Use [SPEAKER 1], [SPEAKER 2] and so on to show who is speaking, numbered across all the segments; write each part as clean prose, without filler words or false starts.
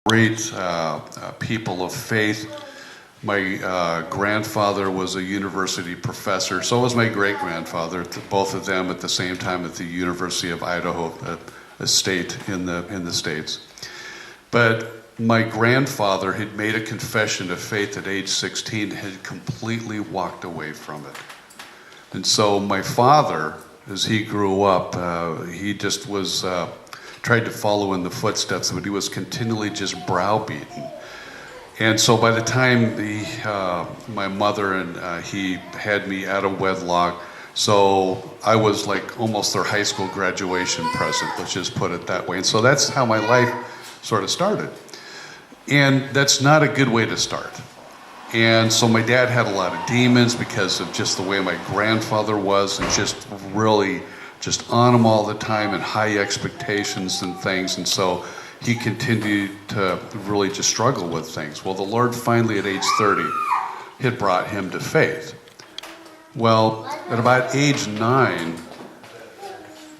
[SPEAKER 1] great people of faith. My grandfather was a university professor. So was my great-grandfather, both of them at the same time at the University of Idaho, a state in the States. But my grandfather had made a confession of faith at age 16, had completely walked away from it. And so my father, as he grew up, he just was, tried to follow in the footsteps, but he was continually just browbeaten. And so by the time my mother and he had me out of wedlock, so I was like almost their high school graduation present, let's just put it that way. And so that's how my life sort of started. And that's not a good way to start. And so my dad had a lot of demons because of just the way my grandfather was, and just really just on him all the time and high expectations and things. And so he continued to really just struggle with things. Well, the Lord finally at age 30 had brought him to faith. Well, at about age 9,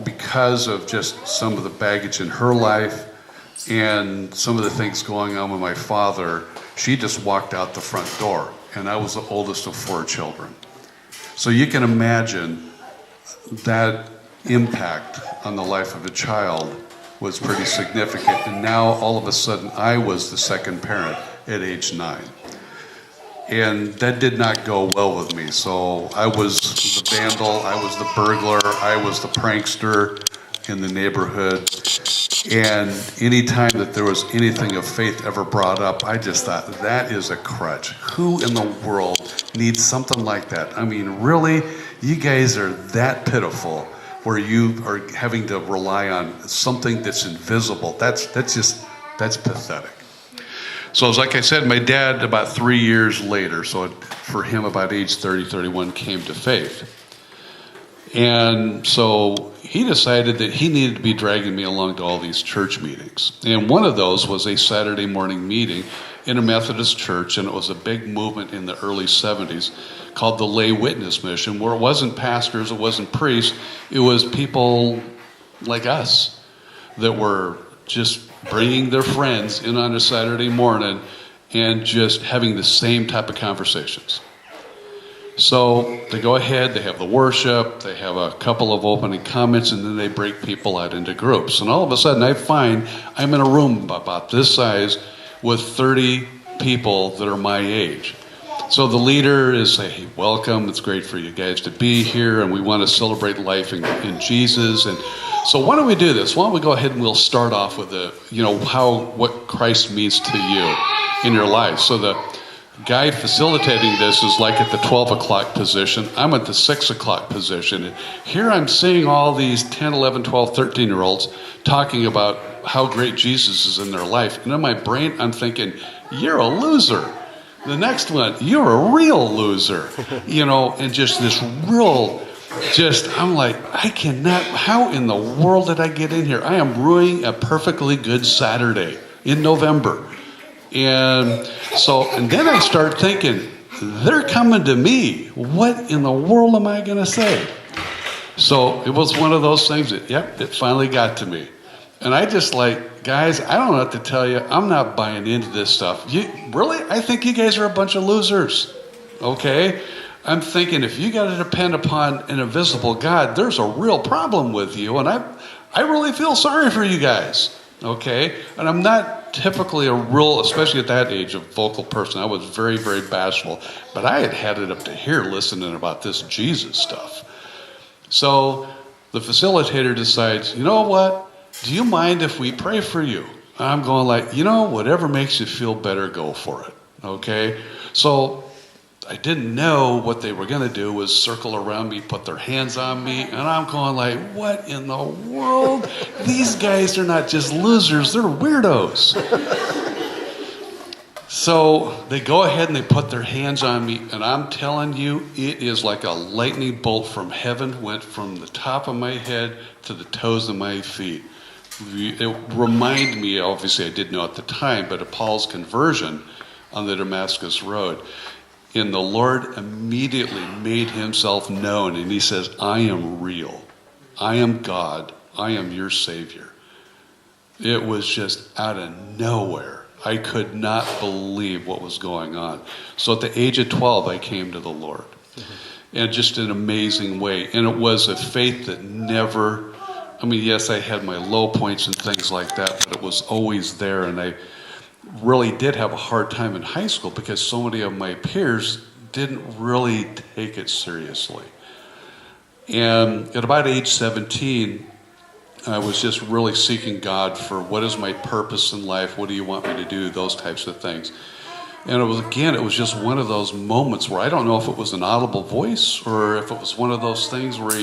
[SPEAKER 1] because of just some of the baggage in her life and some of the things going on with my father, she just walked out the front door. And I was the oldest of 4 children. So you can imagine that impact on the life of a child was pretty significant. And now all of a sudden I was the second parent at age 9. And that did not go well with me. So I was the vandal, I was the burglar, I was the prankster in the neighborhood. And any time that there was anything of faith ever brought up, I just thought, that is a crutch. Who in the world needs something like that? I mean, really? You guys are that pitiful where you are having to rely on something that's invisible. That's pathetic. So as like I said, my dad about 3 years later, so for him about age 30, 31, came to faith. And so he decided that he needed to be dragging me along to all these church meetings. And one of those was a Saturday morning meeting in a Methodist church, and it was a big movement in the early 70s called the Lay Witness Mission, where it wasn't pastors, it wasn't priests, it was people like us that were just bringing their friends in on a Saturday morning and just having the same type of conversations. So they go ahead, they have the worship, they have a couple of opening comments, and then they break people out into groups. And all of a sudden I find I'm in a room about this size with 30 people that are my age. So the leader is saying, hey, welcome, it's great for you guys to be here, and we want to celebrate life in Jesus. And so why don't we do this? Why don't we go ahead and we'll start off with what Christ means to you in your life. So the guy facilitating this is like at the 12 o'clock position. I'm at the 6 o'clock position. And here I'm seeing all these 10, 11, 12, 13-year-olds talking about how great Jesus is in their life. And in my brain, I'm thinking, you're a loser. The next one, you're a real loser. And just this real, I'm like, I cannot, how in the world did I get in here? I am ruining a perfectly good Saturday in November. And then I start thinking, they're coming to me. What in the world am I going to say? So it was one of those things that, it finally got to me. And I just like, guys, I don't know what to tell you. I'm not buying into this stuff. Really? I think you guys are a bunch of losers. Okay? I'm thinking if you got to depend upon an invisible God, there's a real problem with you. And I really feel sorry for you guys. Okay? And I'm not typically a real, especially at that age, a vocal person. I was very, very bashful. But I had it up to here listening about this Jesus stuff. So the facilitator decides, you know what? Do you mind if we pray for you? And I'm going like, whatever makes you feel better, go for it. Okay? So I didn't know what they were going to do was circle around me, put their hands on me, and I'm going like, what in the world? These guys are not just losers, they're weirdos. So they go ahead and they put their hands on me, and I'm telling you, it is like a lightning bolt from heaven went from the top of my head to the toes of my feet. It reminded me, obviously I didn't know at the time, but of Paul's conversion on the Damascus Road. And the Lord immediately made himself known, and he says, I am real. I am God. I am your Savior. It was just out of nowhere. I could not believe what was going on. So at the age of 12, I came to the Lord. And just an amazing way. And it was a faith that never, I mean, yes, I had my low points and things like that, but it was always there. And I really did have a hard time in high school because so many of my peers didn't really take it seriously. And at about age 17, I was just really seeking God for what is my purpose in life? What do you want me to do? Those types of things. And it was just one of those moments where I don't know if it was an audible voice or if it was one of those things where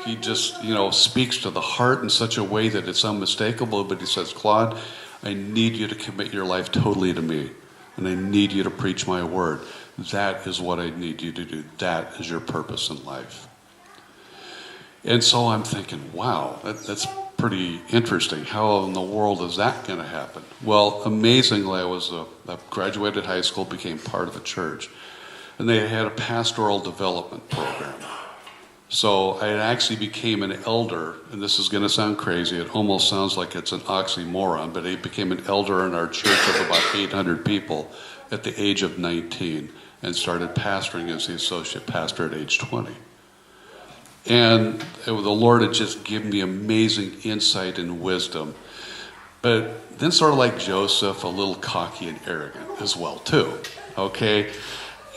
[SPEAKER 1] he just, speaks to the heart in such a way that it's unmistakable. But he says, Claude, I need you to commit your life totally to me. And I need you to preach my word. That is what I need you to do. That is your purpose in life. And so I'm thinking, wow, that's pretty interesting. How in the world is that going to happen? Well, amazingly, I graduated high school, became part of a church, and they had a pastoral development program. So I actually became an elder, and this is going to sound crazy. It almost sounds like it's an oxymoron, but I became an elder in our church of about 800 people at the age of 19 and started pastoring as the associate pastor at age 20. And the Lord had just given me amazing insight and wisdom. But then sort of like Joseph, a little cocky and arrogant as well too, okay?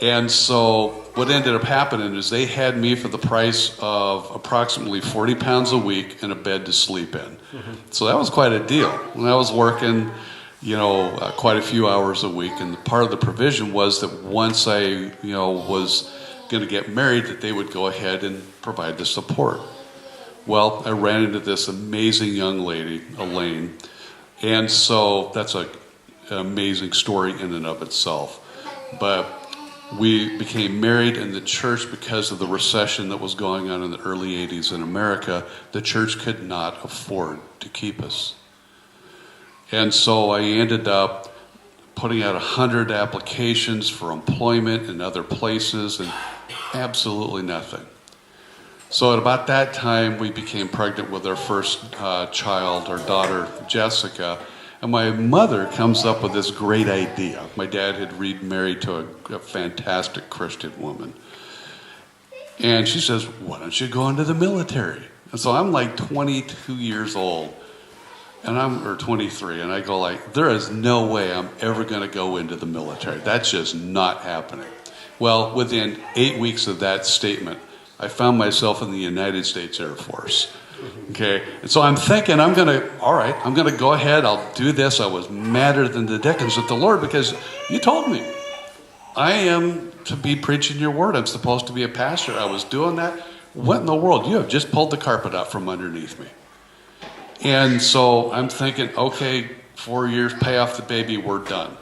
[SPEAKER 1] And so what ended up happening is they had me for the price of approximately 40 pounds a week and a bed to sleep in. Mm-hmm. So that was quite a deal. And I was working, quite a few hours a week. And part of the provision was that once I, was going to get married, that they would go ahead and provide the support. Well, I ran into this amazing young lady, Elaine, and so that's an amazing story in and of itself. But we became married in the church because of the recession that was going on in the early 80s in America. The church could not afford to keep us. And so I ended up putting out 100 applications for employment in other places and absolutely nothing. So at about that time, we became pregnant with our first child, our daughter, Jessica. And my mother comes up with this great idea. My dad had remarried to a fantastic Christian woman. And she says, why don't you go into the military? And so I'm like 22 years old. Or 23, and I go like, there is no way I'm ever going to go into the military. That's just not happening. Well, within 8 weeks of that statement, I found myself in the United States Air Force. Okay, and so I'm thinking, I'm going to go ahead, I'll do this. I was madder than the dickens with the Lord because you told me I am to be preaching your word. I'm supposed to be a pastor. I was doing that. What in the world? You have just pulled the carpet out from underneath me. And so I'm thinking, okay, 4 years, pay off the baby, we're done.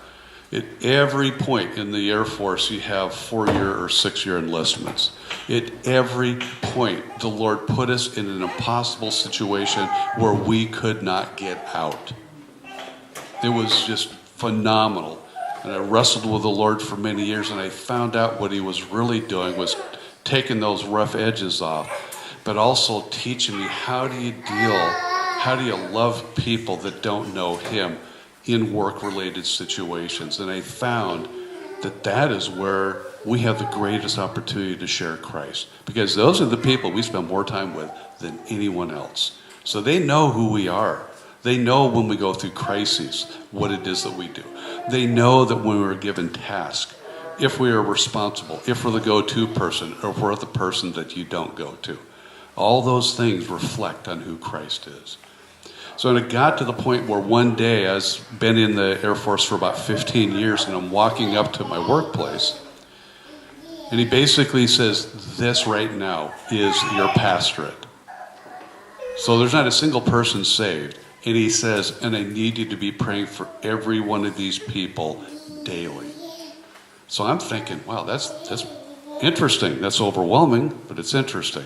[SPEAKER 1] At every point in the Air Force, you have 4-year or 6-year enlistments. At every point, the Lord put us in an impossible situation where we could not get out. It was just phenomenal. And I wrestled with the Lord for many years, and I found out what he was really doing was taking those rough edges off, but also teaching me how do you love people that don't know him in work-related situations? And I found that is where we have the greatest opportunity to share Christ. Because those are the people we spend more time with than anyone else. So they know who we are. They know when we go through crises, what it is that we do. They know that when we're given tasks, if we are responsible, if we're the go-to person, or if we're the person that you don't go to. All those things reflect on who Christ is. So it got to the point where one day, I've been in the Air Force for about 15 years, and I'm walking up to my workplace, and he basically says, this right now is your pastorate. So there's not a single person saved. And he says, and I need you to be praying for every one of these people daily. So I'm thinking, wow, that's interesting. That's overwhelming, but it's interesting.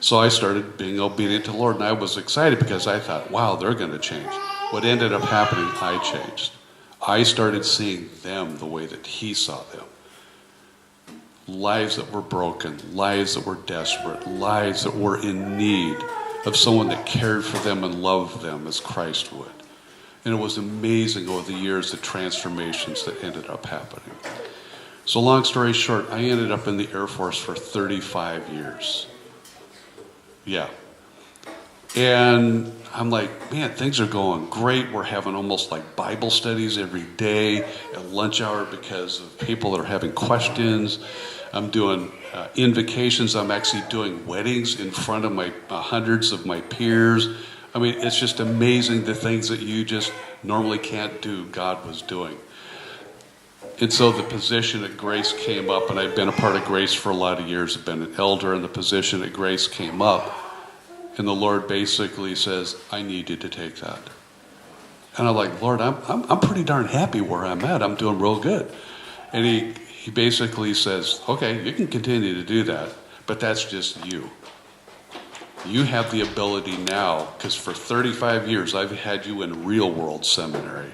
[SPEAKER 1] So I started being obedient to the Lord, and I was excited because I thought, wow, they're going to change. What ended up happening, I changed. I started seeing them the way that he saw them. Lives that were broken, lives that were desperate, lives that were in need of someone that cared for them and loved them as Christ would. And it was amazing over the years, the transformations that ended up happening. So long story short, I ended up in the Air Force for 35 years. Yeah. And I'm like, man, things are going great. We're having almost like Bible studies every day at lunch hour because of people that are having questions. I'm doing invocations. I'm actually doing weddings in front of my hundreds of my peers. I mean, it's just amazing the things that you just normally can't do, God was doing. And so the position at Grace came up, and I've been a part of Grace for a lot of years. I've been an elder, and the position at Grace came up. And the Lord basically says, I need you to take that. And I'm like, Lord, I'm pretty darn happy where I'm at. I'm doing real good. And he basically says, okay, you can continue to do that, but that's just you. You have the ability now, because for 35 years I've had you in real world seminary.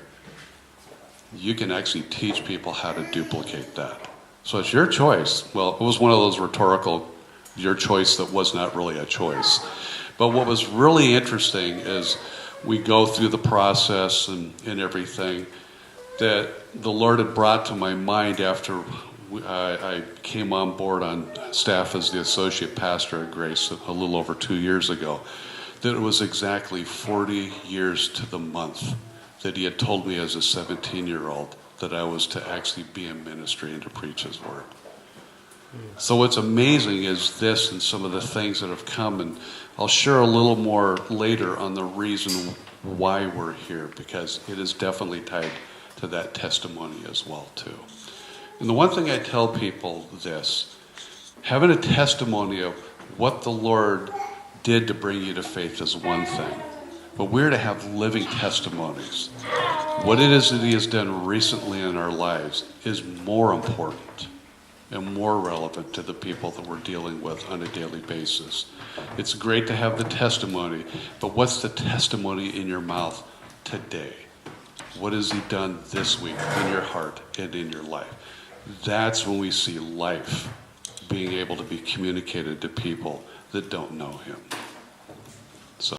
[SPEAKER 1] You can actually teach people how to duplicate that. So it's your choice. Well, it was one of those rhetorical, your choice that was not really a choice. But what was really interesting is we go through the process and everything that the Lord had brought to my mind after I came on board on staff as the associate pastor at Grace a little over 2 years ago, that it was exactly 40 years to the month that he had told me as a 17-year-old that I was to actually be in ministry and to preach his word. So what's amazing is this and some of the things that have come, and I'll share a little more later on the reason why we're here, because it is definitely tied to that testimony as well too. And the one thing I tell people this, having a testimony of what the Lord did to bring you to faith is one thing, but we're to have living testimonies. What it is that he has done recently in our lives is more important and more relevant to the people that we're dealing with on a daily basis. It's great to have the testimony, but what's the testimony in your mouth today? What has he done this week in your heart and in your life? That's when we see life being able to be communicated to people that don't know him.